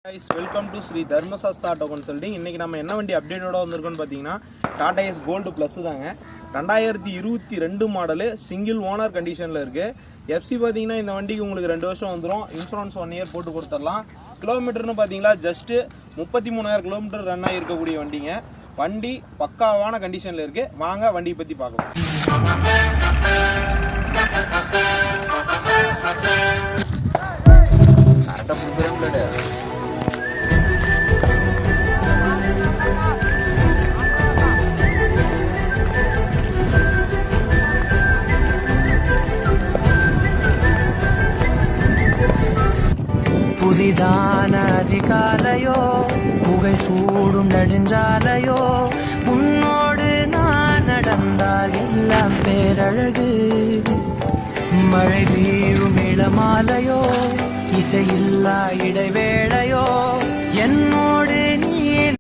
Welcome to Sri Dharmasastha auto consulting. இன்றைக்கி நம்ம என்ன வண்டி அப்டேட்டோட வந்திருக்கோன்னு பார்த்தீங்கன்னா டாடா எஸ் கோல்டு ப்ளஸ் தாங்க. 2022 மாடலு, சிங்கிள் ஓனர் கண்டிஷனில் இருக்குது. எஃப்சி பார்த்தீங்கன்னா இந்த வண்டிக்கு உங்களுக்கு 2 வருஷம் வந்துடும். இன்சூரன்ஸ் 1 இயர் போட்டு கொடுத்துடலாம். கிலோமீட்டர்னு பார்த்தீங்களா ஜஸ்ட்டு 33,000 கிலோமீட்டர் ரன் ஆகிருக்கக்கூடிய வண்டிங்க. வண்டி பக்காவான கண்டிஷனில் இருக்குது. வாங்க வண்டியை பற்றி பார்க்கலாம். புதிதான அதிகாலையோ, புகை சூடும் நெடுஞ்சாலையோ, உன்னோடு நான் நடந்தால் எல்லாம் பேரழகு. மழை வீழும் இளமாலையோ, இசையில்லா இடைவேளையோ, என்